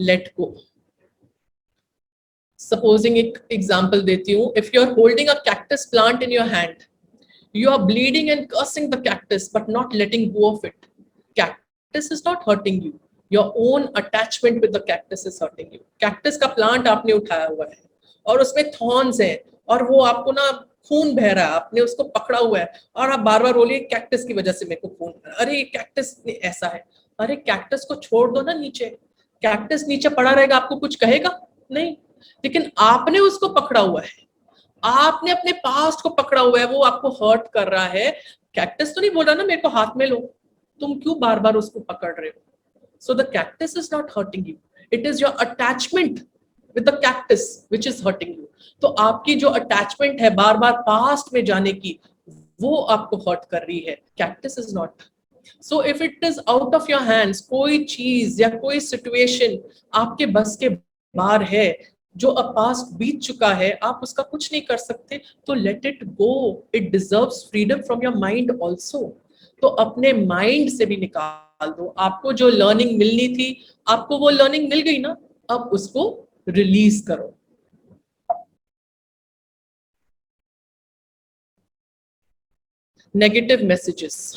Late go. Supposing एक example देती हूँ, if you are holding a cactus plant in your hand, you are bleeding and cursing the cactus but not letting go of it. Cactus is not hurting you, your own attachment with the cactus is hurting you. Cactus का plant आपने उठाया हुआ है और उसमें thorns हैं और वो आपको ना खून बह रहा है, आपने उसको पकड़ा हुआ है और आप बार बार बोलिए कैक्टस की वजह से मेरे को खून बह रहा है, अरे कैक्टस ऐसा है। अरे कैक्टस को छोड़ दो ना नीचे, कैक्टस नीचे पड़ा रहेगा, आपको कुछ कहेगा नहीं, लेकिन आपने उसको पकड़ा हुआ है, आपने अपने पास्ट को पकड़ा हुआ है, वो आपको हर्ट कर रहा है। कैक्टस तो नहीं बोल रहा ना मेरे को हाथ में लो, तुम क्यों बार बार उसको पकड़ रहे हो? So the cactus is not hurting you, it is your attachment with the cactus which is hurting you. तो आपकी जो अटैचमेंट है बार बार पास्ट में जाने की, वो आपको हर्ट कर रही है, cactus is not. So if it is out of your hands, कोई चीज या कोई सिचुएशन आपके बस के बाहर है, जो अब पास्ट बीत चुका है, आप उसका कुछ नहीं कर सकते, तो let it go, it deserves freedom from your mind also. तो अपने माइंड से भी निकाल दो, आपको जो लर्निंग मिलनी थी, आपको वो लर्निंग मिल गई ना, अब उसको रिलीज करो। नेगेटिव मैसेजेस,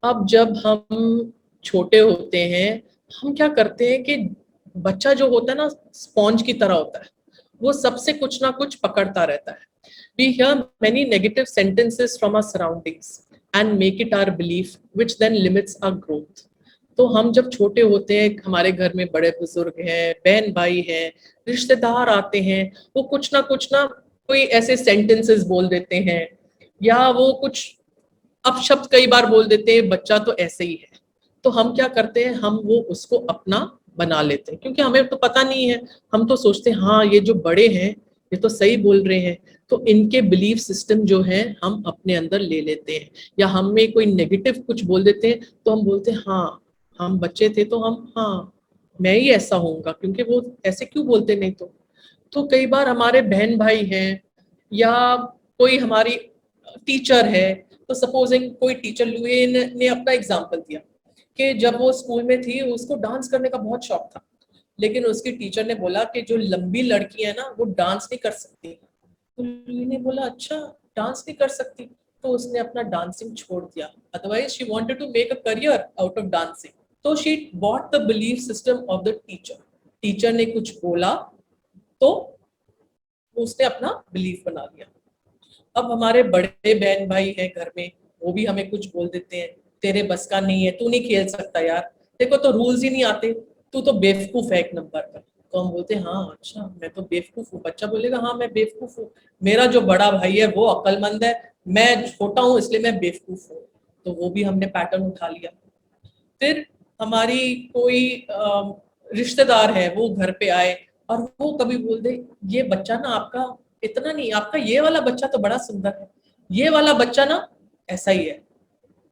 अब जब हम छोटे होते हैं, हम क्या करते हैं कि बच्चा जो होता है ना स्पॉन्ज की तरह होता है, वो सबसे कुछ ना कुछ पकड़ता रहता है। We hear many negative sentences from our surroundings and make it our belief, which then limits our growth. तो हम जब छोटे होते हैं, हमारे घर में बड़े बुजुर्ग हैं, बहन भाई हैं, रिश्तेदार आते हैं, वो कुछ ना कोई ऐसे सेंटेंसेस बोल देते हैं, या वो कुछ अपशब्द कई बार बोल देते हैं, बच्चा तो ऐसे ही है। तो हम क्या करते हैं, हम वो उसको अपना बना लेते हैं, क्योंकि हमें तो पता नहीं है, हम तो सोचते हैं हाँ ये जो बड़े हैं ये तो सही बोल रहे हैं, तो इनके बिलीफ सिस्टम जो है हम अपने अंदर ले लेते हैं। या हम में कोई नेगेटिव कुछ बोल देते हैं तो हम बोलते हैं हाँ हम बच्चे थे तो हम, हाँ मैं ही ऐसा होऊंगा, क्योंकि वो ऐसे क्यों बोलते, नहीं तो कई बार हमारे बहन भाई हैं या कोई हमारी टीचर है, तो सपोजिंग कोई टीचर लुए ने अपना एग्जाम्पल दिया कि जब वो स्कूल में थी उसको डांस करने का बहुत शौक था, लेकिन उसकी टीचर ने बोला कि जो लंबी लड़की है ना वो डांस नहीं कर सकती। तो लुई ने बोला अच्छा डांस नहीं कर सकती, तो उसने अपना डांसिंग छोड़ दिया, otherwise she wanted to make a career out of dancing. तो she bought the belief system of the teacher, teacher ने कुछ बोला तो उसने अपना बिलीफ बना लिया। अब हमारे बड़े बहन भाई हैं घर में, वो भी हमें कुछ बोल देते हैं, तेरे बस का नहीं है, तू नहीं खेल सकता यार, देखो तो रूल्स ही नहीं आते, तू तो बेवकूफ है एक नंबर का। तो हम बोलते हैं हाँ अच्छा मैं तो बेवकूफ हूँ, बच्चा बोलेगा हाँ मैं बेवकूफ हूँ, मेरा जो बड़ा भाई है वो अक्लमंद है, मैं छोटा हूँ इसलिए मैं बेवकूफ हूँ। तो वो भी हमने पैटर्न उठा लिया। फिर हमारी कोई रिश्तेदार है, वो घर पे आए और वो कभी बोल दे ये बच्चा ना आपका इतना नहीं, आपका ये वाला बच्चा तो बड़ा सुंदर है, ये वाला बच्चा ना ऐसा ही है।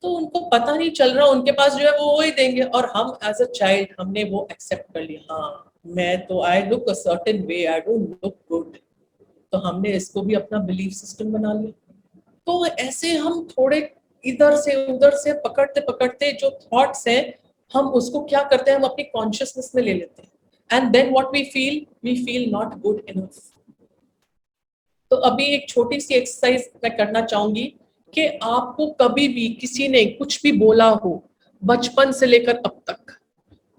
तो उनको पता नहीं चल रहा, उनके पास जो है वो ही देंगे, और हम एज अ चाइल्ड हमने वो एक्सेप्ट कर लिया, हाँ मैं तो I look a certain way, I don't look good, तो हमने इसको भी अपना बिलीफ सिस्टम बना लिया। तो ऐसे हम थोड़े इधर से उधर से पकड़ते पकड़ते जो थॉट्स हैं, हम उसको क्या करते हैं, हम अपनी कॉन्शियसनेस में ले लेते हैं, and then what we feel not good enough. तो अभी एक छोटी सी एक्सरसाइज मैं करना चाहूंगी कि आपको कभी भी किसी ने कुछ भी बोला हो, बचपन से लेकर अब तक,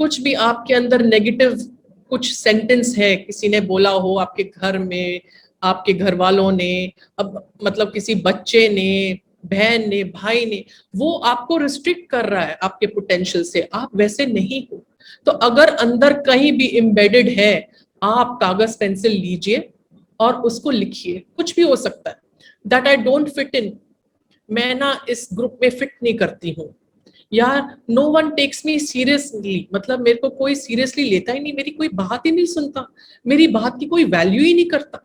कुछ भी आपके अंदर नेगेटिव कुछ सेंटेंस है, किसी ने बोला हो आपके घर में, आपके घर वालों ने, अब मतलब किसी बच्चे ने, बहन ने, भाई ने, वो आपको रिस्ट्रिक्ट कर रहा है आपके पोटेंशियल से, आप वैसे नहीं हो। तो अगर अंदर कहीं भी एम्बेडेड है, आप कागज पेंसिल लीजिए और उसको लिखिए, कुछ भी हो सकता है, that I don't fit in, मैं ना इस ग्रुप में फिट नहीं करती हूँ, यार no one takes me seriously, मतलब मेरे को कोई सीरियसली लेता ही नहीं, मेरी कोई बात ही नहीं सुनता, मेरी बात की कोई वैल्यू ही नहीं करता,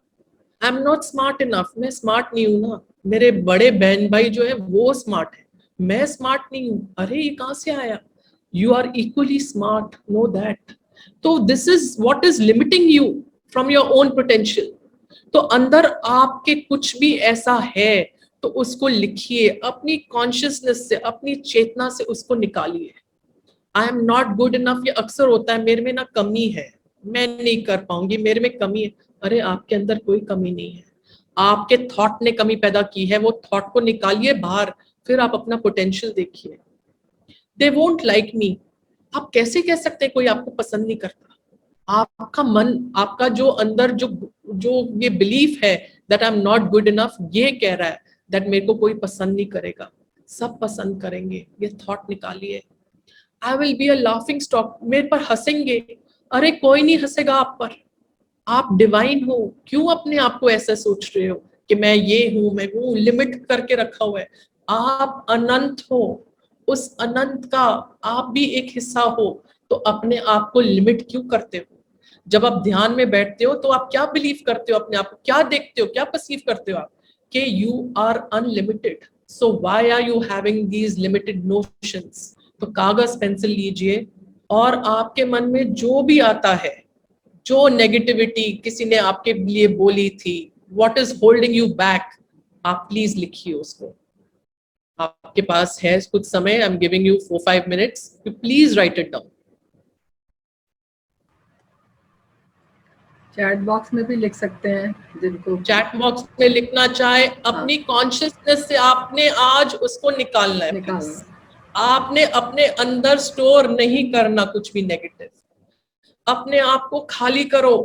I am not smart enough, मैं स्मार्ट नहीं हूं ना, मेरे बड़े बहन भाई जो है वो स्मार्ट है, मैं स्मार्ट नहीं हूं, अरे ये कहां से आया, you are equally smart, know that. तो this is what is limiting you from your own potential. तो अंदर आपके कुछ भी ऐसा है तो उसको लिखिए, अपनी कॉन्शियसनेस से, अपनी चेतना से उसको निकालिए। I am not good enough, ये अक्सर होता है, मेरे में ना कमी है, मैं नहीं कर पाऊंगी, मेरे में कमी है। अरे आपके अंदर कोई कमी नहीं है, आपके थॉट ने कमी पैदा की है, वो थॉट को निकालिए बाहर, फिर आप अपना पोटेंशियल देखिए। दे वोंट लाइक मी, आप कैसे कह सकते हैं कोई आपको पसंद नहीं करता? आपका मन, आपका जो अंदर जो जो ये बिलीफ है that I am not good enough, ये कह रहा है दैट मेरे को कोई पसंद नहीं करेगा। सब पसंद करेंगे, ये थॉट निकालिए। I will be a laughing stock, मेरे पर हंसेंगे। अरे कोई नहीं हंसेगा आप पर, आप डिवाइन हो, क्यों अपने आप को ऐसा सोच रहे हो कि मैं ये हूं, मैं वो लिमिट करके रखा हुआ है? आप अनंत हो, उस अनंत का आप भी एक हिस्सा हो, तो अपने आप को लिमिट क्यों करते हो? जब आप ध्यान में बैठते हो तो आप क्या बिलीव करते हो अपने आप को, क्या देखते हो, क्या परसीव करते हो आप? कि you are unlimited, so why are you having these limited notions? तो कागज पेंसिल लीजिए और आपके मन में जो भी आता है, जो नेगेटिविटी किसी ने आपके लिए बोली थी, what is holding you back, आप प्लीज लिखिए उसको। आपके पास है कुछ समय, I am giving you 4-5 minutes, please right it down. Chat box में भी लिख सकते हैं जिनको चैट बॉक्स में लिखना चाहे, अपनी कॉन्शियसनेस से आपने आज उसको निकालना है प्लीज। निकालना। आपने अपने अंदर स्टोर नहीं करना कुछ भी नेगेटिव, अपने आप को खाली करो।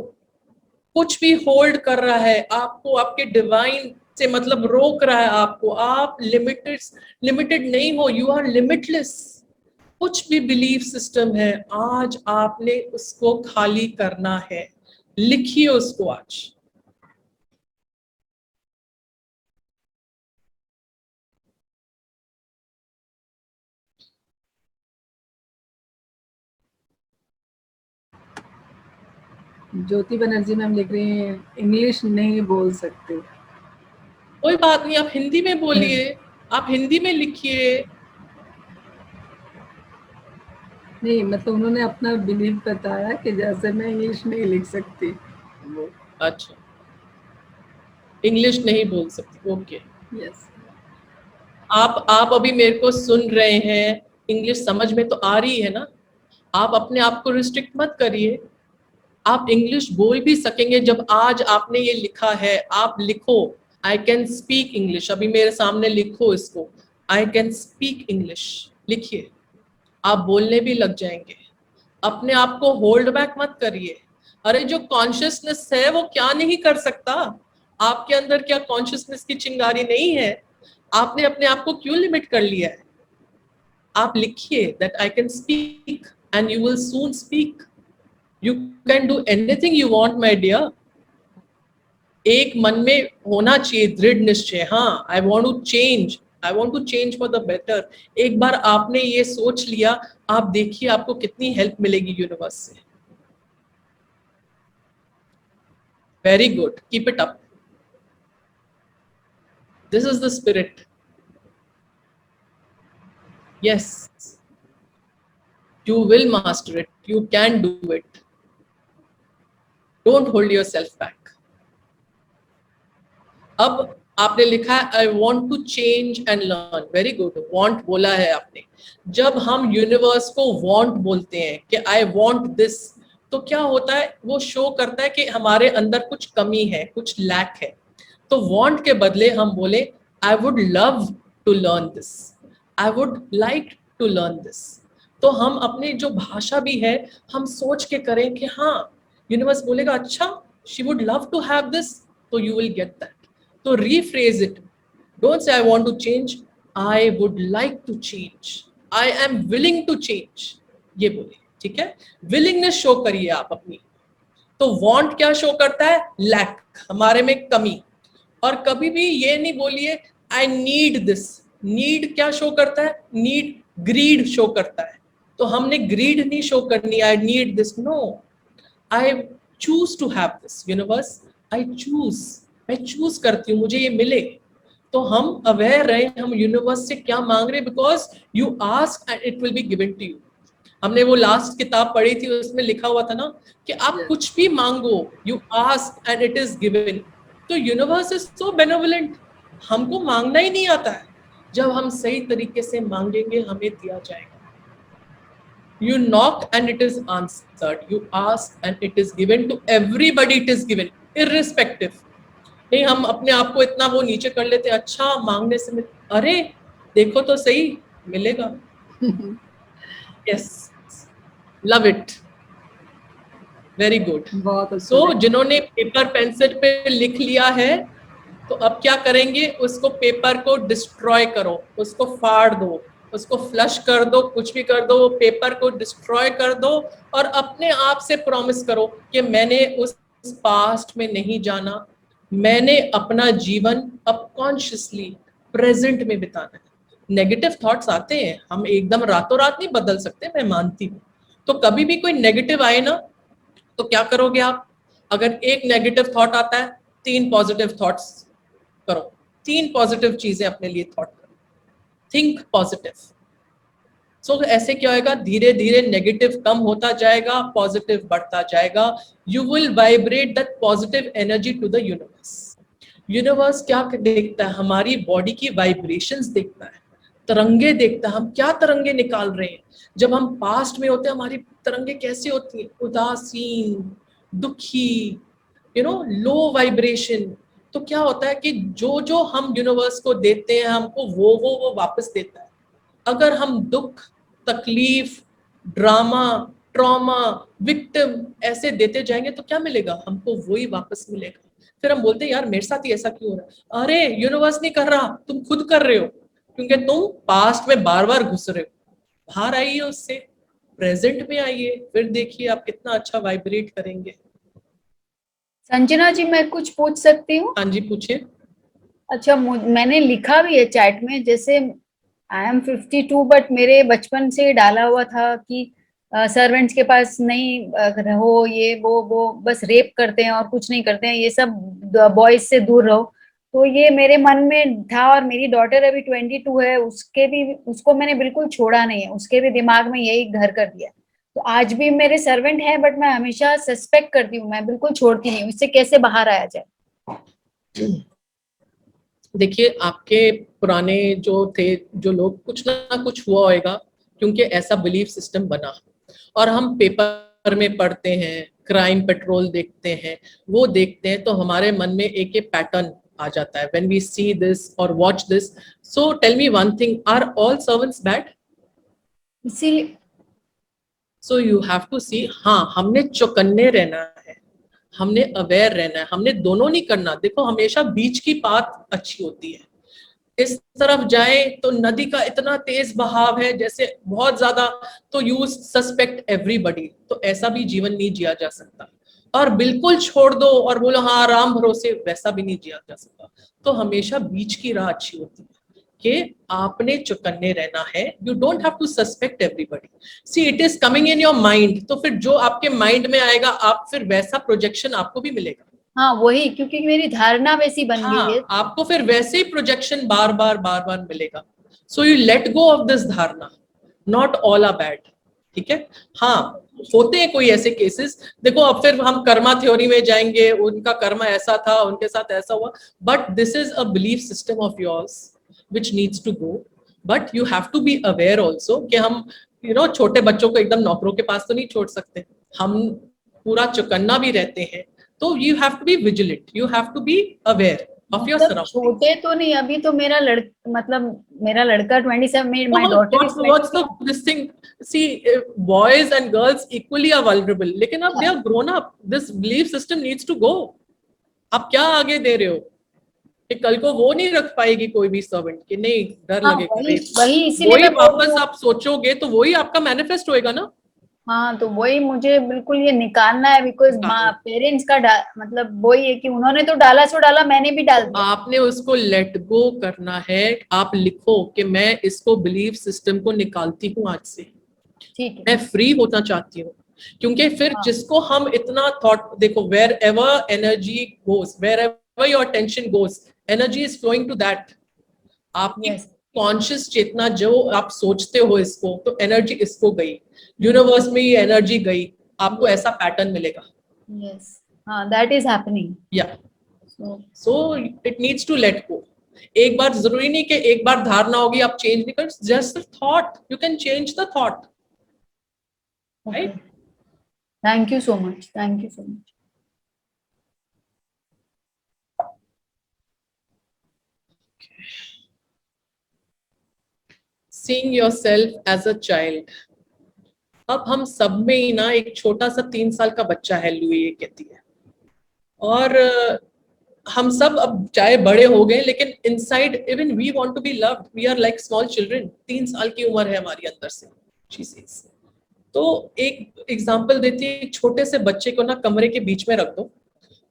कुछ भी होल्ड कर रहा है आपको, आपके डिवाइन से मतलब रोक रहा है आपको, आप लिमिटेड लिमिटेड नहीं हो, यू आर लिमिटलेस। कुछ भी बिलीफ सिस्टम है, आज आपने उसको खाली करना है, लिखिए उसको आज। ज्योति बनर्जी मैम लिख रही हैं, इंग्लिश नहीं बोल सकते। कोई बात नहीं, आप हिंदी में बोलिए, आप हिंदी में लिखिए। नहीं मतलब उन्होंने अपना बिलीफ बताया कि जैसे मैं इंग्लिश नहीं लिख सकती वो। अच्छा, इंग्लिश नहीं बोल सकती, ओके। यस। आप अभी मेरे को सुन रहे हैं, इंग्लिश समझ में तो आ रही है ना? आप अपने आप को रिस्ट्रिक्ट मत करिए, आप इंग्लिश बोल भी सकेंगे। जब आज आपने ये लिखा है, आप लिखो आई कैन स्पीक इंग्लिश, अभी मेरे सामने लिखो इसको, आई कैन स्पीक इंग्लिश, लिखिए, आप बोलने भी लग जाएंगे। अपने आप को होल्ड बैक मत करिए। अरे जो कॉन्शियसनेस है वो क्या नहीं कर सकता? आपके अंदर क्या कॉन्शियसनेस की चिंगारी नहीं है? आपने अपने आप को क्यों लिमिट कर लिया है? आप लिखिए that I can speak and you will soon speak. You can do anything you want my dear. एक मन में होना चाहिए दृढ़ निश्चय, हाँ I want to change, I want to change for the better. एक बार आपने ये सोच लिया, आप देखिए आपको कितनी हेल्प मिलेगी यूनिवर्स से। Very good, keep it up, this is the spirit. Yes, you will master it, you can do it, don't hold yourself back। अब आपने लिखा है I want to change and learn, very good, want बोला है आपने। जब हम universe को वॉन्ट बोलते हैं कि आई वॉन्ट दिस, तो क्या होता है, वो शो करता है कि हमारे अंदर कुछ कमी है, कुछ लैक है। तो वॉन्ट के बदले हम बोले I would love to learn this, I would like to learn this. तो हम अपनी जो भाषा भी है, हम सोच के करें कि हाँ, यूनिवर्स बोलेगा अच्छा she would love to have this, तो यू विल गेट दैट। तो rephrase it, don't say I want to change, I would like to change, I am willing to change, ये बोलिए, ठीक है? विलिंगनेस शो करिए आप अपनी। तो want क्या शो करता है? लैक, हमारे में कमी। और कभी भी ये नहीं बोलिए I need this, नीड क्या शो करता है? नीड ग्रीड शो करता है। तो हमने ग्रीड नहीं शो करनी, I need this, no, I choose to have this, universe I choose, मैं चूज करती हूँ मुझे ये मिले। तो हम अवेयर रहे हम यूनिवर्स से क्या मांग रहे, because you ask and it will be given to you. हमने वो लास्ट किताब पढ़ी थी, उसमें लिखा हुआ था ना कि आप कुछ भी मांगो, you ask and it is given. तो यूनिवर्स इज सो बेनेवोलेंट, हमको मांगना ही नहीं आता है, जब हम सही तरीके से मांगेंगे हमें दिया जाएगा। You knock and it is answered. You ask and it is given to everybody. It is given irrespective. नहीं हम अपने आप को इतना वो नीचे कर लेते, अच्छा मांगने से मिल, अरे देखो तो सही मिलेगा. Yes, love it, very good. बहुत अच्छा So लगा। जिन्होंने पेपर पेंसिल पे लिख लिया है, तो अब क्या करेंगे, उसको पेपर को डिस्ट्रॉय करो, उसको फाड़ दो, उसको फ्लश कर दो, कुछ भी कर दो, पेपर को डिस्ट्रॉय कर दो और अपने आप से प्रॉमिस करो कि मैंने उस पास्ट में नहीं जाना, मैंने अपना जीवन अब कॉन्शियसली प्रेजेंट में बिताना है. नेगेटिव थॉट्स आते हैं, हम एकदम रातों रात नहीं बदल सकते, मैं मानती हूँ. तो कभी भी कोई नेगेटिव आए ना, तो क्या करोगे आप, अगर एक नेगेटिव थॉट आता है, 3 पॉजिटिव थॉट्स करो, 3 पॉजिटिव चीजें अपने लिए थॉट करो, थिंक पॉजिटिव. सो ऐसे क्या होगा, धीरे धीरे नेगेटिव कम होता जाएगा, पॉजिटिव बढ़ता जाएगा. You will vibrate that positive energy to the universe. Universe क्या देखता है, हमारी बॉडी की वाइब्रेशंस देखता है, तरंगे देखता है, हम क्या तरंगे निकाल रहे हैं. जब हम पास्ट में होते हैं, हमारी तरंगे कैसी होती हैं, उदासीन, दुखी, लो वाइब्रेशन. तो क्या होता है कि जो जो हम यूनिवर्स को देते हैं, हमको वो वापस देता है. अगर हम दुख, तकलीफ, ड्रामा, ट्रॉमा, विक्टिम ऐसे देते जाएंगे, तो क्या मिलेगा, हमको वही वापस मिलेगा. फिर हम बोलते हैं यार मेरे साथ ही ऐसा क्यों हो रहा है, अरे यूनिवर्स नहीं कर रहा, तुम खुद कर रहे हो, क्योंकि तुम पास्ट में बार बार घुस रहे हो. बाहर आइए उससे, प्रेजेंट में आइए, फिर देखिए आप कितना अच्छा वाइब्रेट करेंगे. संजना जी, मैं कुछ पूछ सकती हूँ? हाँ जी, पूछिए. अच्छा, मैंने लिखा भी है चैट में, जैसे आई एम 52 बट मेरे बचपन से डाला हुआ था कि सर्वेंट्स के पास नहीं रहो, ये वो बस रेप करते हैं और कुछ नहीं करते हैं, ये सब बॉयज से दूर रहो. तो ये मेरे मन में था, और मेरी डॉटर अभी 22 है, उसको मैंने बिल्कुल छोड़ा नहीं है, उसके भी दिमाग में यही घर कर दिया. तो आज भी मेरे सर्वेंट है, बट मैं हमेशा सस्पेक्ट करती हूँ, मैं बिल्कुल छोड़ती नहीं हूँ. इससे कैसे बाहर आया जाए? देखिए, आपके पुराने जो थे, जो लोग, कुछ ना कुछ हुआ होगा, क्योंकि ऐसा बिलीफ सिस्टम बना. और हम पेपर में पढ़ते हैं, क्राइम पेट्रोल देखते हैं, वो देखते हैं, तो हमारे मन में एक एक पैटर्न आ जाता है. व्हेन वी सी दिस और watch this, so tell me one thing, are all servants bad? इसीलिए so you have to see, हाँ हमने चौकन्ने रहना है, हमने अवेयर रहना है, हमने दोनों नहीं करना. देखो, हमेशा बीच की बात अच्छी होती है. इस तरफ जाए तो नदी का इतना तेज बहाव है, जैसे बहुत ज्यादा, तो यू सस्पेक्ट एवरीबडी. तो ऐसा भी जीवन नहीं जिया जा सकता. और बिल्कुल छोड़ दो और बोलो हाँ राम भरोसे, वैसा भी नहीं जिया जा सकता. तो हमेशा बीच की राह अच्छी होती है कि आपने चौकन्ने रहना है. You don't have to suspect everybody. See, it is coming in your mind, तो फिर जो आपके माइंड में आएगा, आप फिर वैसा प्रोजेक्शन आपको भी मिलेगा. हाँ वही, क्योंकि मेरी धारणा वैसी बन गई है. आपको फिर वैसे ही प्रोजेक्शन बार बार मिलेगा. So you let go of this धारणा, नॉट ऑल आर बैड. ठीक है, हाँ होते हैं कोई ऐसे केसेस. देखो, अब फिर हम कर्मा थ्योरी में जाएंगे, उनका कर्मा ऐसा था, उनके साथ ऐसा हुआ, but this is a belief system of yours which needs to go. But you have to be aware also कि हम छोटे बच्चों को एकदम नौकरों के पास तो नहीं छोड़ सकते, हम पूरा चौकन्ना भी रहते हैं. तो you have to be vigilant, you have to be aware of your surroundings. छोटे तो नहीं, अभी तो मेरा लड़का 27, my daughter is 20. What's this thing? See, boys and girls equally are vulnerable, लेकिन अब they are grown up. This belief system needs to go. आप क्या आगे दे रहे हो कि कल को वो नहीं रख पाएगी कोई भी सर्वेंट, कि नहीं डर लगेगा, वही इसीलिए वापस आप सोचोगे तो वही आपका मैनिफेस्ट होएगा ना. हाँ, तो वही मुझे बिल्कुल ये निकालना है, बिकॉज पेरेंट्स का मतलब वही है कि उन्होंने तो डाला सो डाला, मैंने भी डाल दिया. आपने उसको लेट गो करना है. आप लिखो कि मैं इसको बिलीफ सिस्टम को निकालती हूँ आज से, ठीक है, मैं फ्री होना चाहती हूँ. क्योंकि फिर जिसको हम इतना थॉट, देखो, wherever energy goes, wherever your attention goes, energy is flowing to that. आपकी कॉन्शियस चेतना जो आप सोचते हो इसको, तो एनर्जी इसको गई, यूनिवर्स में ये एनर्जी गई, आपको ऐसा पैटर्न मिलेगा. यस, हाँ, दैट इज हैपनिंग. या so it needs to let go. एक बार, जरूरी नहीं कि एक बार धारणा होगी आप चेंज नहीं कर, just thought, you can change the thought. right? Thank you so much. Thank you so much. Seeing yourself as a child. अब हम सब में ही ना एक छोटा सा 3 साल का बच्चा है, लुई ये कहती है, और हम सब अब चाहे बड़े हो गए लेकिन inside even we want to be loved, we are like small children. 3 साल की उम्र है हमारी अंदर से, she says। तो एक एग्जांपल देती है, एक छोटे से बच्चे को ना कमरे के बीच में रख दो,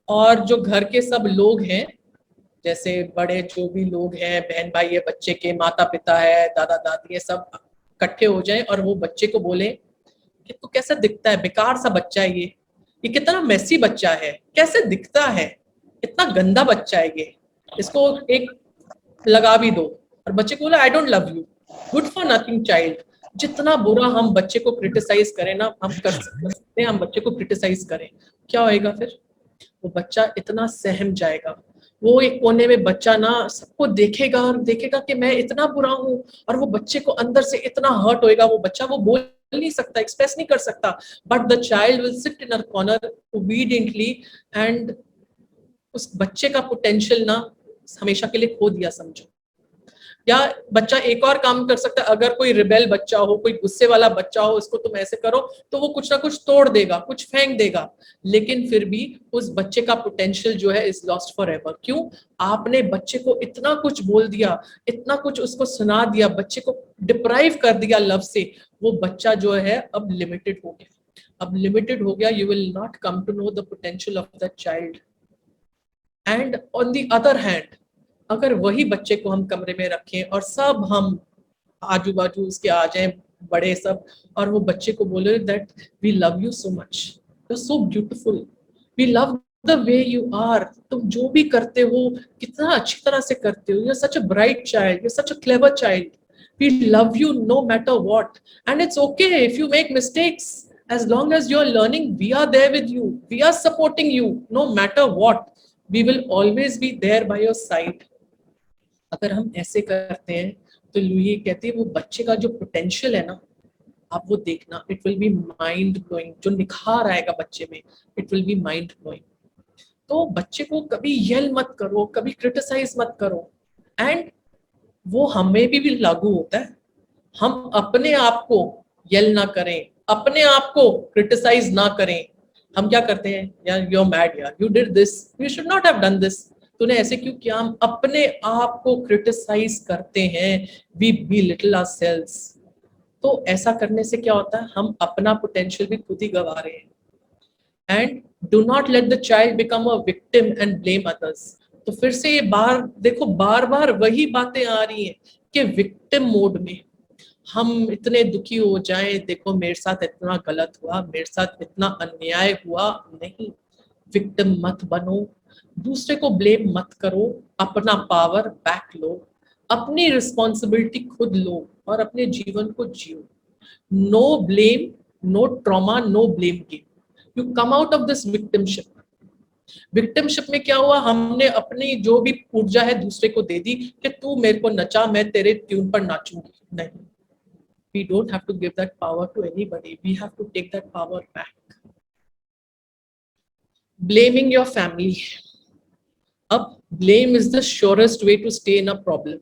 और जो घर के सब लोग हैं, जैसे बड़े जो भी लोग हैं, बहन भाई है बच्चे के, माता पिता है, दादा दादी है, सब इकट्ठे हो जाएं और वो बच्चे को बोले कि तू कैसा दिखता है, बेकार सा बच्चा है ये कितना मेसी बच्चा है, कैसे दिखता है, इतना गंदा बच्चा है ये, इसको एक लगा भी दो। और बच्चे को बोला I don't love you, good for nothing child. जितना बुरा हम बच्चे को क्रिटिसाइज करें ना, हम कर सकते हैं, हम बच्चे को क्रिटिसाइज करें, क्या होएगा फिर? वो बच्चा इतना सहम जाएगा, वो एक कोने में बच्चा ना सबको देखेगा और देखेगा कि मैं इतना बुरा हूँ, और वो बच्चे को अंदर से इतना हर्ट होएगा, वो बच्चा वो बोल नहीं सकता, एक्सप्रेस नहीं कर सकता, but the child will sit in a corner ओबीडिएंटली, and उस बच्चे का पोटेंशियल ना हमेशा के लिए खो दिया समझो। या बच्चा एक और काम कर सकता है, अगर कोई रिबेल बच्चा हो, कोई गुस्से वाला बच्चा हो, उसको तुम ऐसे करो तो वो कुछ ना कुछ तोड़ देगा, कुछ फेंक देगा, लेकिन फिर भी उस बच्चे का पोटेंशियल जो है इज लॉस्ट फॉर एवर। क्यों? आपने बच्चे को इतना कुछ बोल दिया, इतना कुछ उसको सुना दिया, बच्चे को डिप्राइव कर दिया लव से, वो बच्चा जो है अब लिमिटेड हो गया। अब लिमिटेड हो गया, you will not come to know the potential of the child. And on the other hand, अगर वही बच्चे को हम कमरे में रखें और सब हम आजू बाजू उसके आ जाएं बड़े सब, और वो बच्चे को बोले that we love you so much, you are so beautiful, we love the way you are, तुम जो भी करते हो कितना अच्छी तरह से करते हो, you are such a bright child, you are such a clever child, we love you no matter what, and it's okay if you make mistakes, as long as you are learning, we are there with you, we are supporting you no matter what, we will always be there by your side। अगर हम ऐसे करते हैं तो Louis कहती है वो बच्चे का जो पोटेंशियल है ना, आप वो देखना, it will B mind blowing, जो निखार आएगा बच्चे में, it will B mind blowing. तो बच्चे को कभी येल मत करो, कभी क्रिटिसाइज मत करो, एंड वो हमें भी लागू होता है। हम अपने आप को येल ना करें, अपने आप को क्रिटिसाइज ना करें। हम क्या करते हैं, यार यू आर मैड, यार you did this, you should not have done this, तूने ऐसे क्यों किया। हम अपने आप को क्रिटिसाइज करते हैं, वी बिलिटल आवरसेल्व्स। तो ऐसा करने से क्या होता है, हम अपना पोटेंशियल भी खुद ही गवा रहे हैं। And do not let the child become a victim and blame others. तो फिर से ये देखो बार बार वही बातें आ रही हैं कि विक्टिम मोड में हम इतने दुखी हो जाएं, देखो मेरे साथ इतना गलत हुआ, मेरे साथ इतना अन्याय हुआ। नहीं, विक्टिम मत बनो, दूसरे को ब्लेम मत करो, अपना पावर बैक लो, अपनी रिस्पॉन्सिबिलिटी खुद लो और अपने जीवन को जियो। No blame, no trauma, no blame game, you come out of this victimship. Victimship में क्या हुआ, हमने अपनी जो भी ऊर्जा है दूसरे को दे दी कि तू मेरे को नचा, मैं तेरे ट्यून पर नाचूंगी। नहीं, we don't have to give that power to anybody, we have to take that power back। blaming your family, अब blame is the surest way to stay in a problem।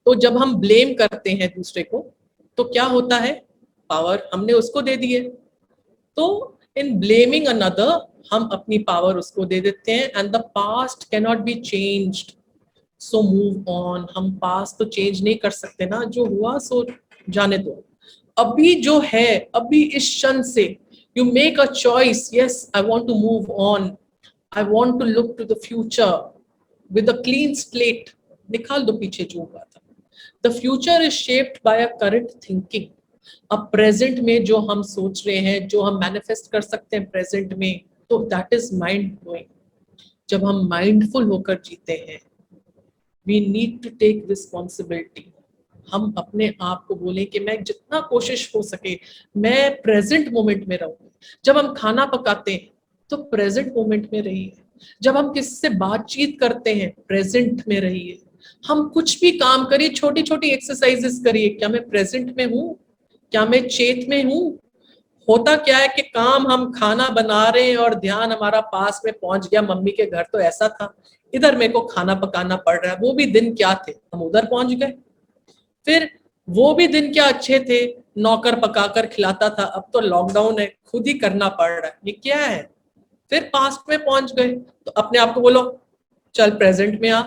तो जब हम blame करते हैं दूसरे को तो क्या होता है, पावर हमने उसको दे दी है। तो in blaming another हम अपनी पावर उसको दे देते हैं, and the past cannot be changed, so move on। हम पास्ट तो चेंज नहीं कर सकते ना, जो हुआ सो जाने दो। अभी जो है, अभी इस क्षण से you make a choice, yes I want to move on, I want to look to the future with a clean slate. निकाल दो पीछे जो हुआ था। The future is shaped by a current thinking. अब प्रेजेंट में जो हम सोच रहे हैं, जो हम मैनिफेस्ट कर सकते हैं प्रेजेंट में, तो दैट इज माइंड ब्लोइंग। जब हम माइंडफुल होकर जीते हैं, we need to take responsibility. हम अपने आप को बोलें कि मैं जितना कोशिश हो सके मैं प्रेजेंट मोमेंट में रहूं। जब हम खाना पकाते हैं तो प्रेजेंट मोमेंट में रहिए। जब हम किसी से बातचीत करते हैं प्रेजेंट में रहिए। हम कुछ भी काम करिए, छोटी छोटी एक्सरसाइजेस करिए, क्या मैं प्रेजेंट में हूँ, क्या मैं चेत में हूँ। होता क्या है कि काम हम खाना बना रहे हैं और ध्यान हमारा पास में पहुंच गया, मम्मी के घर तो ऐसा था, इधर मेरे को खाना पकाना पड़ रहा है। वो भी दिन क्या थे, हम उधर पहुंच गए। फिर वो भी दिन क्या अच्छे थे, नौकर पकाकर खिलाता था, अब तो लॉकडाउन है, खुद ही करना पड़ रहा है, ये क्या है। फिर पास्ट में पहुंच गए, तो अपने आप को बोलो चल प्रेजेंट में आ,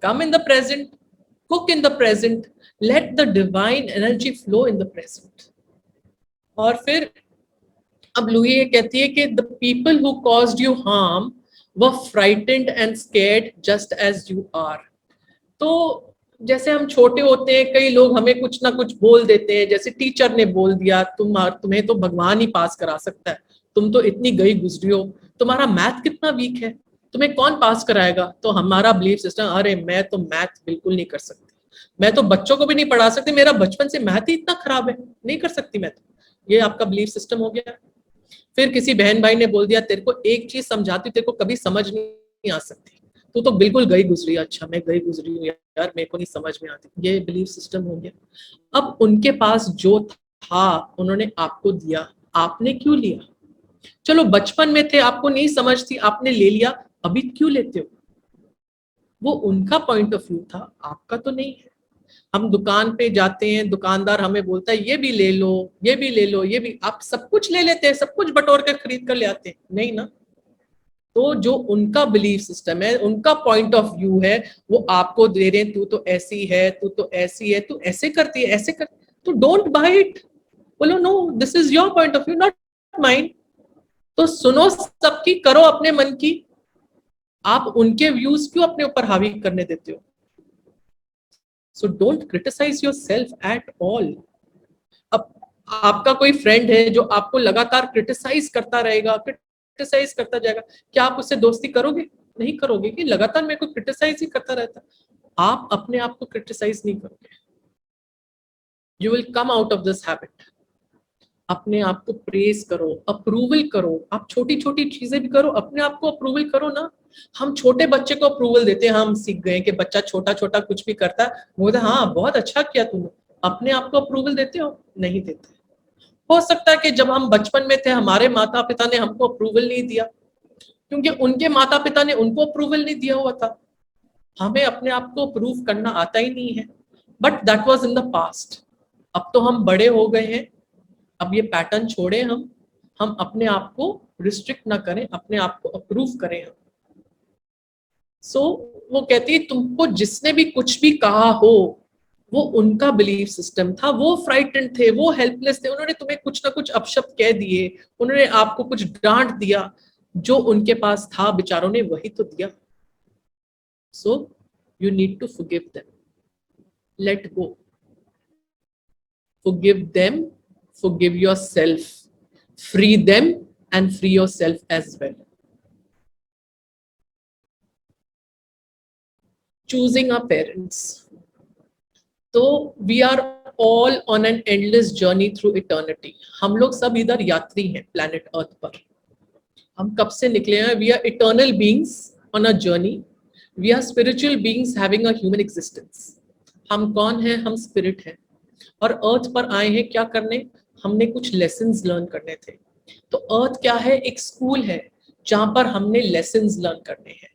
come in the present, cook in the present, let the divine energy flow in the present. और फिर अब लुई ये कहती है कि the people who caused you harm were frightened and scared just as you are. तो जैसे हम छोटे होते हैं, कई लोग हमें कुछ ना कुछ बोल देते हैं, जैसे टीचर ने बोल दिया तुम्हें तो भगवान ही पास करा सकता है, तुम तो इतनी गई गुजरी हो, तुम्हारा मैथ कितना वीक है, तुम्हें कौन पास कराएगा। तो हमारा बिलीफ सिस्टम, अरे मैं तो मैथ बिल्कुल नहीं कर सकती, मैं तो बच्चों को भी नहीं पढ़ा सकती, मेरा बचपन से मैथ ही इतना खराब है, नहीं कर सकती मैं तो। ये आपका बिलीफ सिस्टम हो गया। फिर किसी बहन भाई ने बोल दिया तेरे को एक चीज समझाती, तेरे को कभी समझ नहीं आ सकती, तू तो बिल्कुल गई गुजरी। अच्छा मैं गई गुजरी हूँ यार, मेरे को नहीं समझ में आती। ये बिलीफ सिस्टम हो गया। अब उनके पास जो था उन्होंने आपको दिया, आपने क्यों लिया। चलो बचपन में थे, आपको नहीं समझ थी, आपने ले लिया, अभी क्यों लेते हो। वो उनका पॉइंट ऑफ व्यू था, आपका तो नहीं है। हम दुकान पे जाते हैं, दुकानदार हमें बोलता है ये भी ले लो, ये भी ले लो, ये भी, आप सब कुछ ले लेते हैं, सब कुछ बटोर कर खरीद कर ले आते हैं, नहीं ना। तो जो उनका बिलीफ सिस्टम है, उनका पॉइंट ऑफ व्यू है, वो आपको दे रहे हैं, तू तो ऐसी है, तू तो ऐसी है, तू ऐसे करती है, ऐसे कर, तो डोंट बाय इट। बोलो no, this is your point of view, not mine. तो सुनो सबकी, करो अपने मन की, आप उनके व्यूज क्यों अपने ऊपर हावी करने देते हो। So don't criticise yourself at all. अब आपका कोई फ्रेंड है जो आपको लगातार क्रिटिसाइज करता रहेगा, क्रिटिसाइज करता जाएगा, क्या आप उससे दोस्ती करोगे, नहीं करोगे, कि लगातार मेरे को क्रिटिसाइज ही करता रहता। आप अपने आप को क्रिटिसाइज नहीं करोगे, you will come out of this habit. अपने आप को प्रेज करो, अप्रूवल करो, आप छोटी छोटी चीजें भी करो, अपने आप को अप्रूवल करो ना। हम छोटे बच्चे को अप्रूवल देते हैं, हम सीख गए कि बच्चा छोटा छोटा कुछ भी करता है, बोलते हाँ बहुत अच्छा किया तूने। अपने आप को अप्रूवल देते हो, नहीं देते। हो सकता है कि जब हम बचपन में थे, हमारे माता पिता ने हमको अप्रूवल नहीं दिया, क्योंकि उनके माता पिता ने उनको अप्रूवल नहीं दिया हुआ था। हमें अपने आप को अप्रूव करना आता ही नहीं है, but that was in the past. अब तो हम बड़े हो गए हैं, अब ये पैटर्न छोड़े, हम अपने आप को रिस्ट्रिक्ट ना करें, अपने आप को अप्रूव करें हम। सो वो कहती है तुमको जिसने भी कुछ भी कहा हो, वो उनका बिलीफ सिस्टम था, वो फ्राइटेंड थे, वो हेल्पलेस थे, उन्होंने तुम्हें कुछ ना कुछ अपशब्द कह दिए, उन्होंने आपको कुछ डांट दिया, जो उनके पास था बेचारों ने वही तो दिया। So you need to forgive them, let go, forgive them, forgive yourself, free them and free yourself as well. Choosing our parents. तो we are all on an endless journey through eternity. हम लोग सब इधर यात्री हैं planet Earth पर। हम कब से निकले हैं? We are eternal beings on a journey. We are spiritual beings having a human existence. हम कौन हैं? हम स्पिरिट हैं और अर्थ पर आए हैं क्या करने? हमने कुछ लेसन्स लर्न करने थे। तो अर्थ क्या है? एक स्कूल है जहां पर हमने लेसन्स लर्न करने हैं।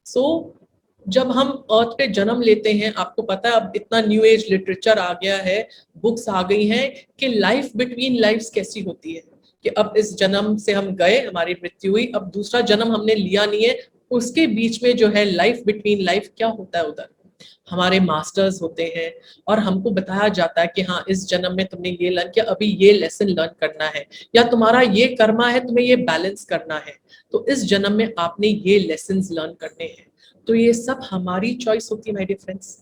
सो जब हम अर्थ पे जन्म लेते हैं, आपको पता है अब इतना न्यू एज लिटरेचर आ गया है, बुक्स आ गई हैं कि लाइफ बिटवीन लाइफ्स कैसी होती है, कि अब इस जन्म से हम गए, हमारी मृत्यु हुई, अब दूसरा जन्म हमने लिया नहीं है, उसके बीच में जो है लाइफ बिटवीन लाइफ क्या होता है, उधर हमारे मास्टर्स होते हैं और हमको बताया जाता है कि हाँ इस जन्म में तुमने ये लर्न किया, अभी ये लेसन लर्न करना है, या तुम्हारा ये कर्मा है, तुम्हें ये बैलेंस करना है, तो इस जन्म में आपने ये लेसन्स लर्न करने हैं। तो ये सब हमारी चॉइस होती है माय डियर फ्रेंड्स।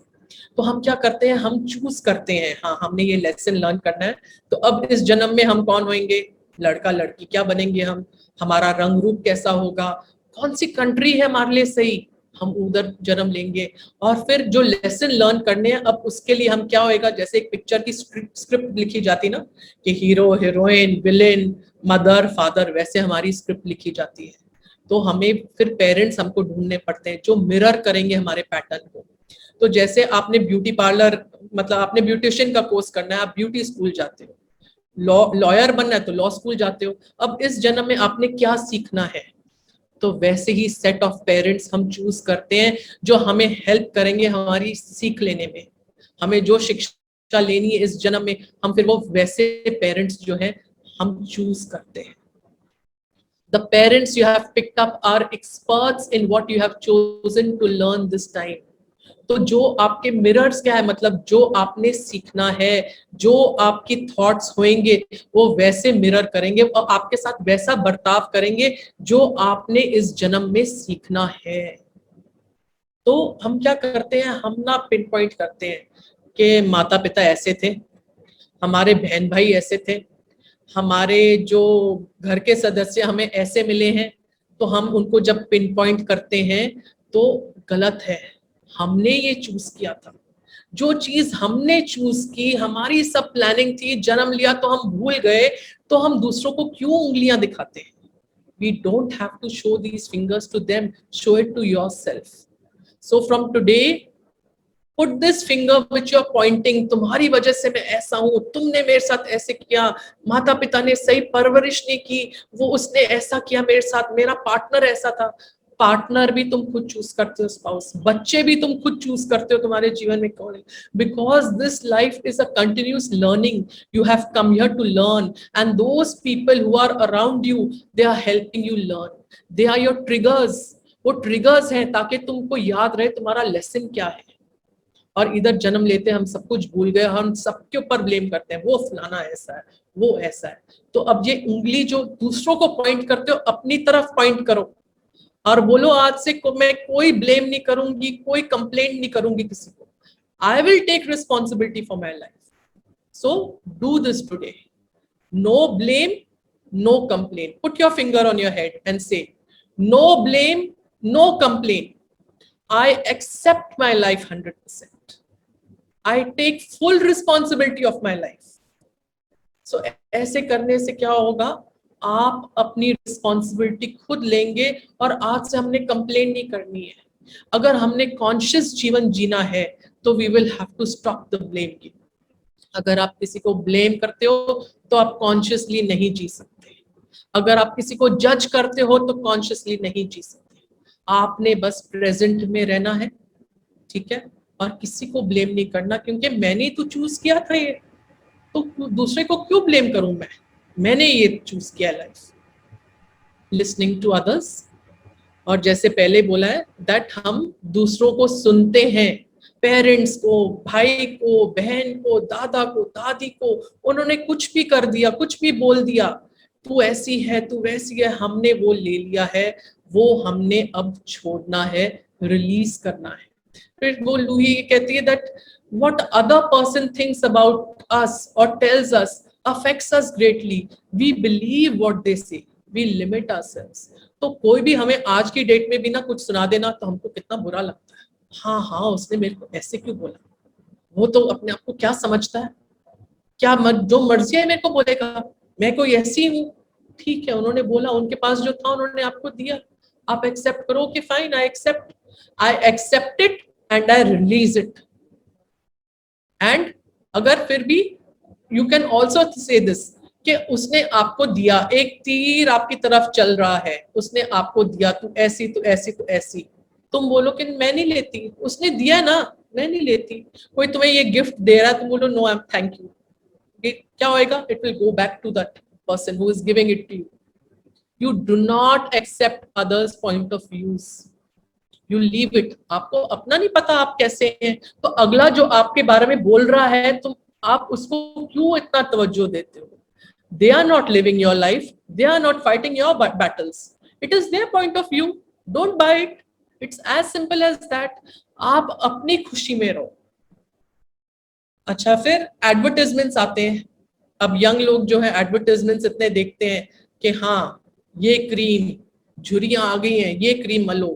तो हम क्या करते हैं? हम चूज करते हैं, हाँ हमने ये लेसन लर्न करना है, तो अब इस जन्म में हम कौन होंगे? लड़का लड़की क्या बनेंगे हम? हमारा रंग रूप कैसा होगा? कौन सी कंट्री है हमारे लिए सही, हम उधर जन्म लेंगे। और फिर जो लेसन लर्न करने हैं, अब उसके लिए हम क्या होएगा? जैसे एक पिक्चर की स्क्रिप्ट लिखी जाती ना, कि hero heroine villain mother father, वैसे हमारी स्क्रिप्ट लिखी जाती है। तो हमें फिर पेरेंट्स हमको ढूंढने पड़ते हैं जो मिरर करेंगे हमारे पैटर्न को। तो जैसे आपने ब्यूटी पार्लर, मतलब आपने ब्यूटिशियन का कोर्स करना है, आप ब्यूटी स्कूल जाते हो, लॉयर बनना है तो लॉ स्कूल जाते हो। अब इस जन्म में आपने क्या सीखना है, तो वैसे ही सेट ऑफ पेरेंट्स हम चूज करते हैं जो हमें हेल्प करेंगे हमारी सीख लेने में। हमें जो शिक्षा लेनी है इस जन्म में, हम फिर वो वैसे पेरेंट्स जो है हम चूज करते हैं। The parents you have picked up are experts in what you have chosen to learn this time. तो जो आपके मिरर्स क्या है, मतलब जो आपने सीखना है, जो आपकी थॉट्स होंगे वो वैसे मिरर करेंगे और आपके साथ वैसा बर्ताव करेंगे जो आपने इस जन्म में सीखना है। तो हम क्या करते हैं, हम ना पिन पॉइंट करते हैं कि माता पिता ऐसे थे, हमारे बहन भाई ऐसे थे, हमारे जो घर के सदस्य हमें ऐसे मिले हैं, तो हम उनको जब पिन पॉइंट करते हैं तो गलत है। हमने ये चूज किया था, जो चीज हमने चूज की, हमारी सब प्लानिंग थी, जन्म लिया तो हम भूल गए, तो हम दूसरों को क्यों उंगलियां दिखाते हैं? We don't have to show these fingers to them, show it to yourself. So from today, put this finger which you're pointing, तुम्हारी वजह से मैं ऐसा हूं, तुमने मेरे साथ ऐसे किया, माता पिता ने सही परवरिश नहीं की, वो उसने ऐसा किया मेरे साथ, मेरा पार्टनर ऐसा था। पार्टनर भी तुम खुद चूज करते हो, स्पाउस, बच्चे भी तुम खुद चूज करते हो तुम्हारे जीवन में कौन है, because this life is a continuous learning. You have come here to learn and those people who are around you, they are helping you learn, they are your triggers. वो ट्रिगर्स हैं ताकि तुमको याद रहे तुम्हारा लेसन क्या है। और इधर जन्म लेते हम सब कुछ भूल गए, हम सबके ऊपर ब्लेम करते हैं, वो फलाना ऐसा है, वो ऐसा है। तो अब ये उंगली जो दूसरों को पॉइंट करते हो, अपनी तरफ पॉइंट करो और बोलो आज से मैं कोई ब्लेम नहीं करूंगी, कोई कंप्लेंट नहीं करूंगी किसी को। I will take responsibility for my life, so do this today. No blame, no complain. Put your finger on your head and say no blame, no complain. I accept my life 100%. I take full responsibility of my life. So ऐसे करने से क्या होगा, आप अपनी responsibility खुद लेंगे और आज से हमने कंप्लेन नहीं करनी है। अगर हमने कॉन्शियस जीवन जीना है तो we will have to stop the blame game. अगर आप किसी को ब्लेम करते हो तो आप कॉन्शियसली नहीं जी सकते। अगर आप किसी को जज करते हो तो कॉन्शियसली नहीं जी सकते। आपने बस प्रेजेंट में रहना है, ठीक है, और किसी को ब्लेम नहीं करना, क्योंकि मैंने तो चूज किया था ये, तो दूसरे को क्यों ब्लेम करूं मैंने ये चूज किया लाइफ। लिसनिंग टू अदर्स, और जैसे पहले बोला है दैट हम दूसरों को सुनते हैं, पेरेंट्स को, भाई को, बहन को, दादा को, दादी को, उन्होंने कुछ भी कर दिया, कुछ भी बोल दिया, तू ऐसी है, तू वैसी है, हमने वो ले लिया है, वो हमने अब छोड़ना है, रिलीज करना है। फिर वो लूही कहती है that what other person thinks about us और tells us affects us greatly, we believe what they say, we limit ourselves. तो कोई भी हमें आज की डेट में भी ना कुछ सुना देना तो हमको कितना बुरा लगता है, हाँ हाँ उसने मेरे को ऐसे क्यों बोला, वो तो अपने आप को क्या समझता है, क्या जो मर्जी है मेरे को बोलेगा, मैं कोई ऐसी हूँ। ठीक है, उन्होंने बोला, उनके पास जो था उन्होंने आपको दिया, आप एक्सेप्ट करो कि fine, I accept it and I release it. And अगर फिर भी you can also say this कि उसने आपको दिया, एक तीर आपकी तरफ चल रहा है, उसने आपको दिया, तू ऐसी, तू ऐसी, तू ऐसी, तुम बोलो कि मैं नहीं लेती, उसने दिया ना, मैं नहीं लेती। कोई तुम्हें ये गिफ्ट दे रहा है, तुम बोलो no I am thank you, क्या होएगा, it will go back to that person who is giving it to you. You do not accept others' point of views. You leave it. आपको अपना नहीं पता आप कैसे हैं, तो अगला जो आपके बारे में बोल रहा है तुम आप उसको क्यों इतना तवज्जो देते हो? They are not living your life. They are not fighting your battles. It is their point of view. Don't buy it. It's as simple as that. आप अपनी खुशी में रहो। अच्छा, फिर एडवर्टाइजमेंट्स आते हैं। अब यंग लोग जो है एडवर्टाइजमेंट्स इतने देखते हैं कि हाँ ये क्रीम, झुर्रियां आ गई हैं, ये क्रीम मलो,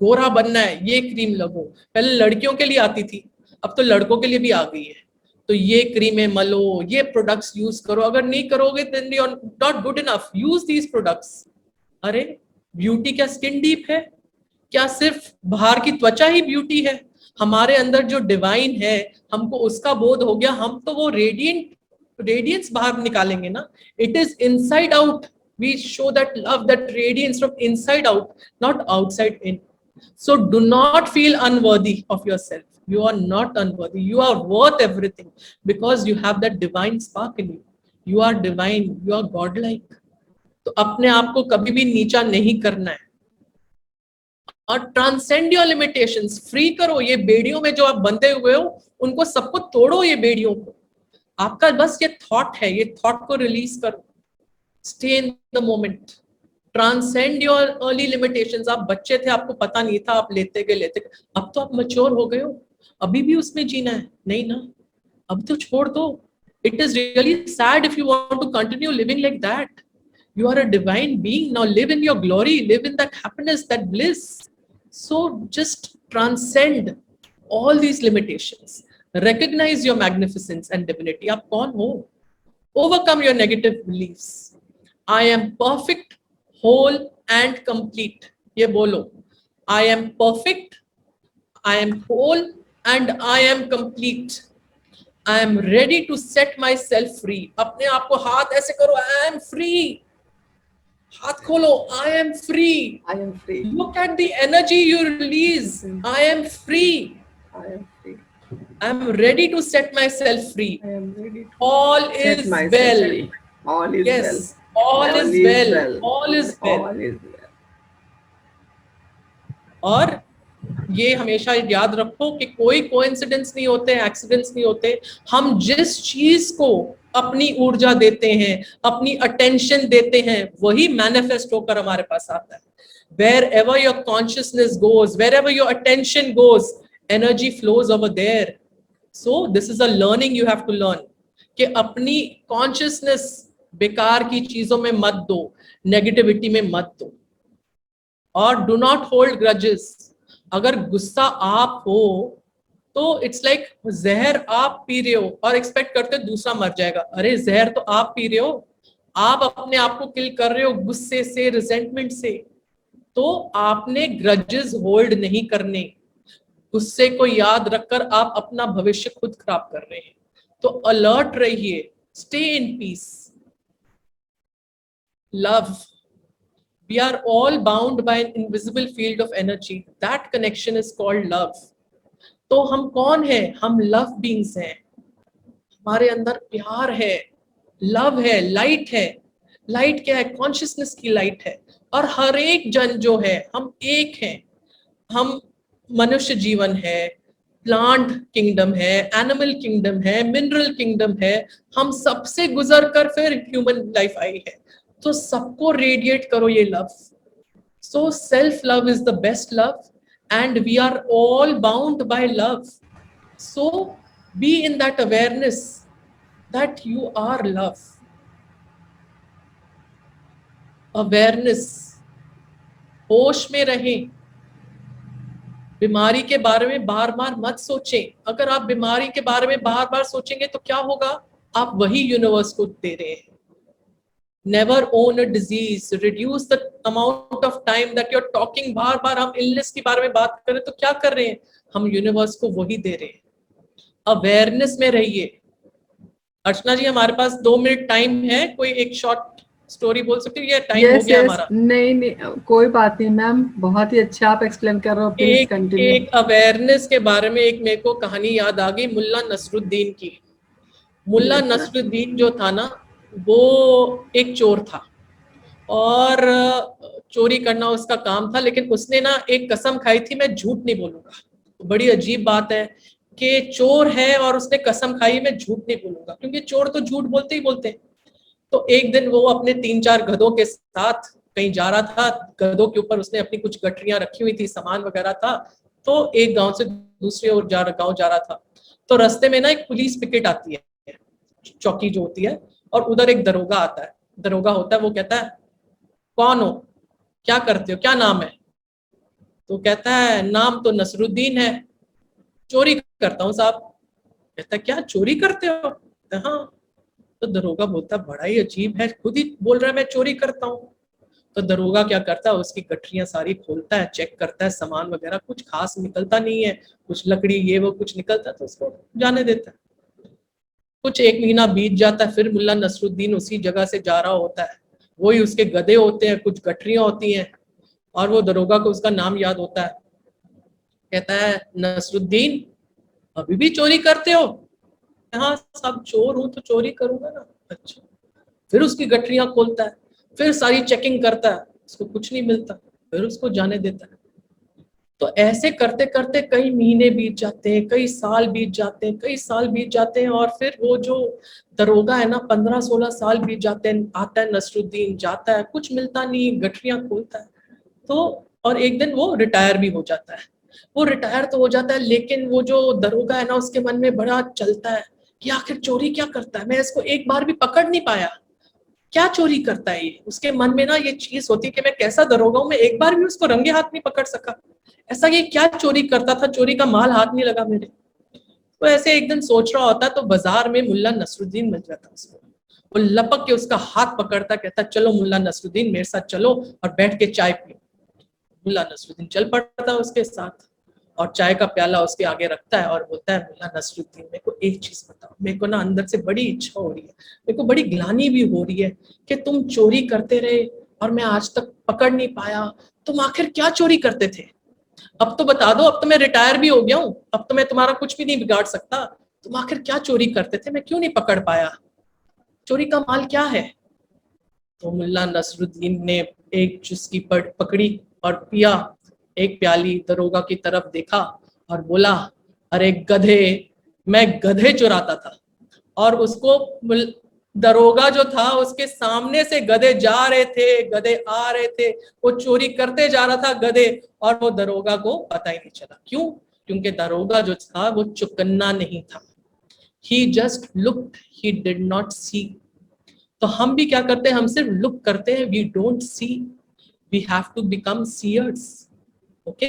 गोरा बनना है, ये क्रीम लगो। पहले लड़कियों के लिए आती थी, अब तो लड़कों के लिए भी आ गई है। तो ये क्रीमें मलो, ये प्रोडक्ट्स यूज करो, अगर नहीं करोगे then you are not good enough, use these products. अरे ब्यूटी क्या स्किन डीप है? क्या सिर्फ बाहर की त्वचा ही ब्यूटी है? हमारे अंदर जो डिवाइन है, हमको उसका बोध हो गया, हम तो वो रेडिएंट रेडियंस बाहर निकालेंगे ना, it is inside out. We show that love, that radiance from inside out, not outside in. So do not feel unworthy of yourself. You are not unworthy. You are worth everything because you have that divine spark in you. You are divine. You are godlike. तो अपने आप को कभी भी नीचा नहीं करना है. और ट्रांसेंड योर लिमिटेशंस. फ्री करो ये बेड़ियों में जो आप बंधे हुए हो, उनको सबको तोड़ो, ये बेड़ियों को. आपका बस ये थॉट है, ये थॉट को रिलीज करो. Stay in the moment. Transcend your early limitations. आप बच्चे थे, आपको पता नहीं था, आप लेते गए. अब तो आप मैच्योर हो गए हो, अभी भी उसमें जीना है नहीं ना, अब तो छोड़ दो. It is really sad if you want to continue living like that. You are a divine being. Now live in your glory, live in that happiness, that bliss. So just transcend all these limitations. Recognize your magnificence and divinity. आप कौन हो? Overcome your negative beliefs. I am perfect, whole and complete. ये बोलो. I am perfect, I am whole and I am complete. I am ready to set myself free. अपने आप को हाथ ऐसे करो. I am free. हाथ खोलो. I am free. I am free. Look at the energy you release. I am free. I am free. I am ready to set myself free. I am ready to All set is myself well. free. All is Yes. well. All is well. All is well. All is well. और ये हमेशा याद रखो कि कोई coincidence नहीं होते, accidents नहीं होते. हम जिस चीज को अपनी ऊर्जा देते हैं, अपनी अटेंशन देते हैं, वही मैनिफेस्ट होकर हमारे पास आता है. Wherever your consciousness goes, wherever your attention goes, energy flows over there. So this is a learning you have to learn कि अपनी consciousness बेकार की चीजों में मत दो, नेगेटिविटी में मत दो. और डू नॉट होल्ड ग्रजेस. अगर गुस्सा आप हो तो इट्स लाइक जहर आप पी रहे हो और एक्सपेक्ट करते हो दूसरा मर जाएगा. अरे जहर तो आप पी रहे हो, आप अपने आप को किल कर रहे हो गुस्से से, रिजेंटमेंट से. तो आपने ग्रजेस होल्ड नहीं करने. गुस्से को याद रखकर आप अपना भविष्य खुद खराब कर रहे हैं. तो अलर्ट रहिए. Stay in peace. Love. We are all bound by an invisible field of energy. That connection is called love. तो हम कौन है? हम love beings हैं. हमारे अंदर प्यार है, लव है, लाइट है. लाइट क्या है? कॉन्शियसनेस की लाइट है. और हर एक जन जो है, हम एक हैं. हम मनुष्य जीवन है, प्लांट किंगडम है, एनिमल किंगडम है, मिनरल किंगडम है. हम सबसे गुजर कर फिर ह्यूमन लाइफ आई है. तो सबको रेडिएट करो ये love. So self love is the best love and we are all bound by love. So be in that awareness that you are love. Awareness. होश में रहें. बीमारी के बारे में बार बार मत सोचें. अगर आप बीमारी के बारे में बार बार सोचेंगे तो क्या होगा? आप वही यूनिवर्स को दे रहे हैं. Never own a disease. Reduce the amount of time that you're talking. बार बार हम इलनेस के बारे में बात करें तो क्या कर रहे हैं? हम यूनिवर्स को वही दे रहे हैं. अवेयरनेस में रहिए. अर्चना जी, हमारे पास 2 मिनट टाइम है. कोई एक शॉर्ट स्टोरी बोल सकते हो? ये टाइम हो गया हमारा. नहीं, कोई बात नहीं मैम, बहुत ही अच्छा आप एक्सप्लेन कर रहे हो. Please continue. एक अवेयरनेस के बारे में एक मेरे को कहानी याद आ गई, मुल्ला नसरुद्दीन की. मुल्ला नसरुद्दीन जो था ना, वो एक चोर था और चोरी करना उसका काम था. लेकिन उसने ना एक कसम खाई थी, मैं झूठ नहीं बोलूंगा. बड़ी अजीब बात है कि चोर है और उसने कसम खाई मैं झूठ नहीं बोलूंगा, क्योंकि चोर तो झूठ बोलते ही बोलते हैं. तो एक दिन वो अपने 3-4 गधों के साथ कहीं जा रहा था. गधों के ऊपर उसने अपनी कुछ गठरियां रखी हुई थी, सामान वगैरह था. तो एक गांव से दूसरे और गांव जा रहा था. तो रास्ते में ना एक पुलिस पिकेट आती है, चौकी जो होती है, और उधर एक दरोगा आता है. दरोगा होता है, वो कहता है कौन हो, क्या करते हो, क्या नाम है? तो कहता है नाम तो नसरुद्दीन है, चोरी करता हूँ साहब. कहता है क्या चोरी करते हो? हाँ. तो दरोगा बोलता बड़ा ही अजीब है, खुद ही बोल रहा है मैं चोरी करता हूँ. तो दरोगा क्या करता है, उसकी गठरियां सारी खोलता है, चेक करता है, सामान वगैरह कुछ खास निकलता नहीं है, कुछ लकड़ी ये वो कुछ निकलता है, तो उसको जाने देता है. कुछ 1 महीना बीत जाता है, फिर मुल्ला नसरुद्दीन उसी जगह से जा रहा होता है, वही उसके गधे होते हैं, कुछ गठरियां होती हैं, और वो दरोगा को उसका नाम याद होता है। कहता है, नसरुद्दीन अभी भी चोरी करते हो? हाँ सब चोर हूं तो चोरी करूंगा ना। अच्छा। फिर उसकी गठरियां खोलता है, फिर सारी चेकिंग करता है, उसको कुछ नहीं मिलता, फिर उसको जाने देता है। तो ऐसे करते करते कई महीने बीत जाते हैं, कई साल बीत जाते हैं, कई साल बीत जाते हैं, और फिर वो जो दरोगा है ना, 15-16 साल बीत जाते हैं, आता है नसरुद्दीन, जाता है, कुछ मिलता नहीं, गठरियां खोलता है। तो और एक दिन वो रिटायर भी हो जाता है। वो रिटायर तो हो जाता है, लेकिन वो जो दरोगा है ना, उसके मन में बड़ा चलता है कि आखिर चोरी क्या करता है, मैं इसको एक बार भी पकड़ नहीं पाया, क्या चोरी करता है ये। उसके मन में ना ये चीज होती है कि मैं कैसा दरोगा हूं, मैं एक बार भी उसको रंगे हाथ नहीं पकड़ सका, ऐसा ये क्या चोरी करता था, चोरी का माल हाथ नहीं लगा मेरे। तो ऐसे एक दिन सोच रहा होता, तो बाजार में मुल्ला नसरुद्दीन मिल जाता उसको। वो लपक के उसका हाथ पकड़ता, कहता चलो मुल्ला नसरुद्दीन मेरे साथ चलो और बैठ के चाय पियो। मुल्ला नसरुद्दीन चल पड़ता है उसके साथ, और चाय का प्याला उसके आगे रखता है और बोलता है, मुल्ला नसरुद्दीन मेरे को एक चीज बताओ, मेरे को ना अंदर से बड़ी इच्छा हो रही है, मेरे को बड़ी ग्लानि भी हो रही है कि तुम चोरी करते रहे और मैं आज तक पकड़ नहीं पाया, तुम आखिर क्या चोरी करते थे? अब तो बता दो, अब तो मैं रिटायर भी हो गया हूँ, अब तो मैं तुम्हारा कुछ भी नहीं बिगाड़ सकता, तुम आखिर क्या चोरी करते थे, मैं क्यों नहीं पकड़ पाया, चोरी का माल क्या है? तो मुल्ला नसरुद्दीन ने एक चुस्की पकड़ी और पिया, एक प्याली, दरोगा की तरफ देखा और बोला, अरे गधे, मैं गधे चुराता था। और उसको दरोगा जो था, उसके सामने से गधे जा रहे थे, गधे आ रहे थे, वो चोरी करते जा रहा था गधे, और वो दरोगा को पता ही नहीं चला। क्यों? क्योंकि दरोगा जो था वो चुकन्ना नहीं था, he just looked, he did not see. तो हम भी क्या करते हैं, हम सिर्फ लुक करते हैं, we don't see, we have to become seers. Okay,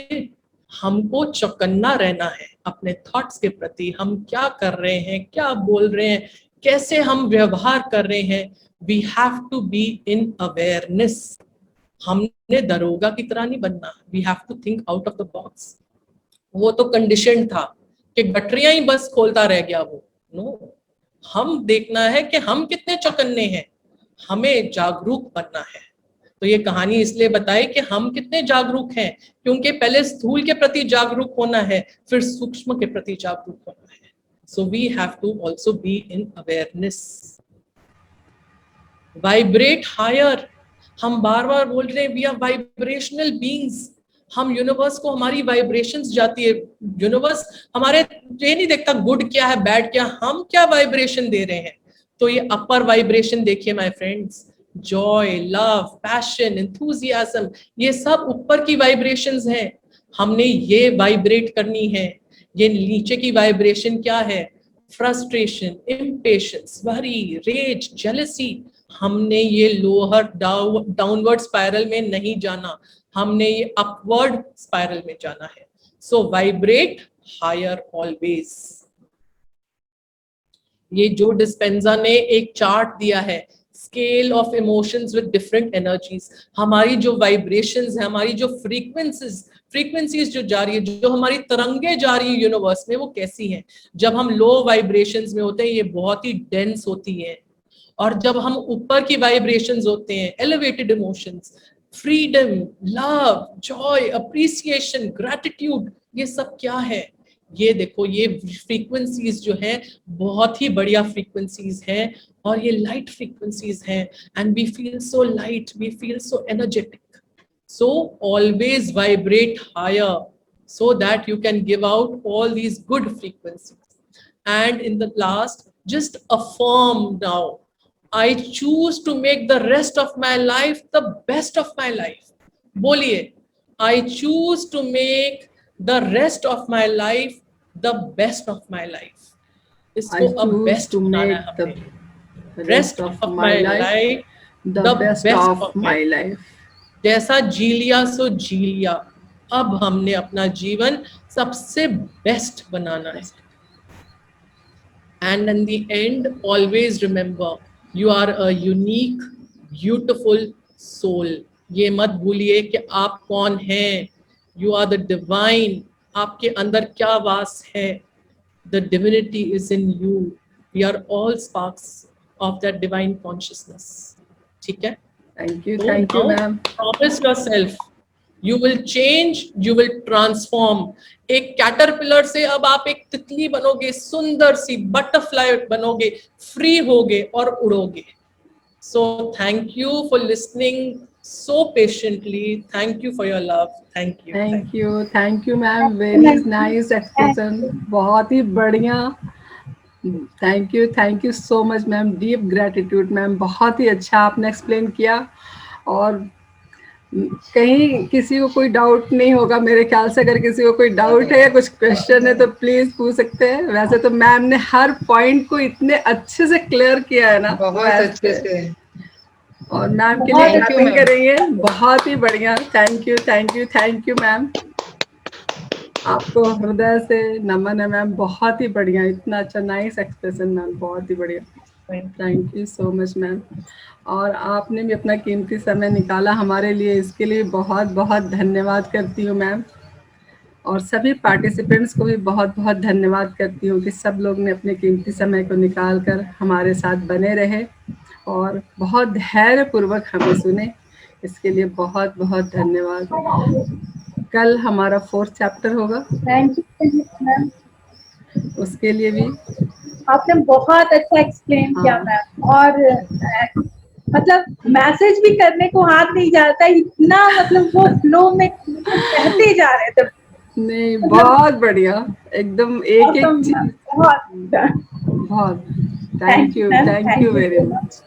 हमको चौकन्ना रहना है अपने थॉट्स के प्रति, हम क्या कर रहे हैं, क्या बोल रहे हैं, कैसे हम व्यवहार कर रहे हैं, we have to be in awareness. हमने दरोगा की तरह नहीं बनना, we have to think out of the box. वो तो कंडीशन था कि गठरियां ही बस खोलता रह गया वो। नो, हम देखना है कि हम कितने चौकन्ने हैं, हमें जागरूक बनना है। तो ये कहानी इसलिए बताई कि हम कितने जागरूक हैं, क्योंकि पहले स्थूल के प्रति जागरूक होना है, फिर सूक्ष्म के प्रति जागरूक होना है। So we have to also be in awareness. Vibrate higher, हम बार बार बोल रहे हैं वी आर वाइब्रेशनल बीइंग्स। हम यूनिवर्स को हमारी वाइब्रेशंस जाती है, यूनिवर्स हमारे ये नहीं देखता गुड क्या है बैड क्या, हम क्या वाइब्रेशन दे रहे हैं। तो ये अपर वाइब्रेशन देखिए my friends, Joy, love, passion, enthusiasm, ये सब ऊपर की वाइब्रेशंस हैं, हमने ये वाइब्रेट करनी है। ये नीचे की वाइब्रेशन क्या है? Frustration, impatience, worry, rage, jealousy. हमने ये लोअर डाउनवर्ड स्पाइरल में नहीं जाना, हमने ये अपवर्ड स्पाइरल में जाना है। सो वाइब्रेट हायर ऑलवेज। ये जो डिस्पेंजा ने एक चार्ट दिया है, scale of emotions with different energies, हमारी जो वाइब्रेशंस है, हमारी जो फ्रीक्वेंसीज जो जा रही है, जो हमारी तरंगे जा रही है यूनिवर्स में, वो कैसी हैं। जब हम लो वाइब्रेशंस में होते हैं, ये बहुत ही डेंस होती है, और जब हम ऊपर की वाइब्रेशंस होते हैं, elevated emotions, freedom, love, Joy, appreciation, gratitude, ये सब क्या है? ये देखो, ये फ्रीक्वेंसीज जो है बहुत ही बढ़िया फ्रीक्वेंसीज हैं, और ये लाइट फ्रीक्वेंसीज हैं, and we feel so light, we feel so energetic. So always vibrate higher so that you can give out all these good frequencies. And in the last, just affirm now, I choose to make the rest of my life the best of my life. बोलिए, I choose to make the rest of my life the best of my life. इसको अब best बनाना है हमने, rest of my life the best of my life. जैसा जी लिया सो जी लिया, अब हमने अपना जीवन सबसे बेस्ट बनाना है। And in the end always remember, you are a unique beautiful soul. ये मत भूलिए कि आप कौन हैं, यू आर द डिवाइन। आपके अंदर क्या वास है? The divinity is in you, We are all sparks of that divine consciousness. ठीक है? Thank you, So thank you, now ma'am. promise yourself, you will change, you will transform. एक caterpillar से अब आप एक तितली बनोगे, सुंदर सी बटरफ्लाई बनोगे, फ्री होगे और उड़ोगे. So thank you for listening so patiently. Thank you for your love. Thank you. Thank you, ma'am. Very nice expression. बहुत ही बढ़िया. Thank you so much, ma'am. Deep gratitude, ma'am. बहुत ही अच्छा आपने एक्सप्लेन किया. और कहीं किसी को कोई डाउट नहीं होगा मेरे ख्याल से. अगर किसी को कोई डाउट है या कुछ क्वेश्चन है तो प्लीज पूछ सकते हैं. वैसे तो मैम ने हर पॉइंट को इतने अच्छे से क्लियर किया है ना, बहुत अच्छे से. और मैम के लिए क्लैपिंग करेंगे. बहुत ही बढ़िया. Thank you ma'am. आपको हृदय से नमन है मैम. बहुत ही बढ़िया. इतना अच्छा नाइस एक्सप्रेशन मैम. बहुत ही बढ़िया. Thank you so much ma'am. और आपने भी अपना कीमती समय निकाला हमारे लिए. इसके लिए बहुत बहुत धन्यवाद करती हूँ मैम. और सभी पार्टिसिपेंट्स को भी बहुत बहुत धन्यवाद करती हूँ कि सब लोग ने अपने कीमती समय को निकाल कर हमारे साथ बने रहे और बहुत धैर्यपूर्वक हमें सुने. इसके लिए बहुत बहुत धन्यवाद. कल हमारा 4th चैप्टर होगा. Thank you ma'am. उसके लिए भी आपने बहुत अच्छा एक्सप्लेन किया मैम. और मतलब मैसेज भी करने को हाथ नहीं जाता, इतना मतलब वो फ्लो में कहते जा रहे थे. नहीं, बहुत बढ़िया. एकदम एक चीज. बहुत. Thank you very much.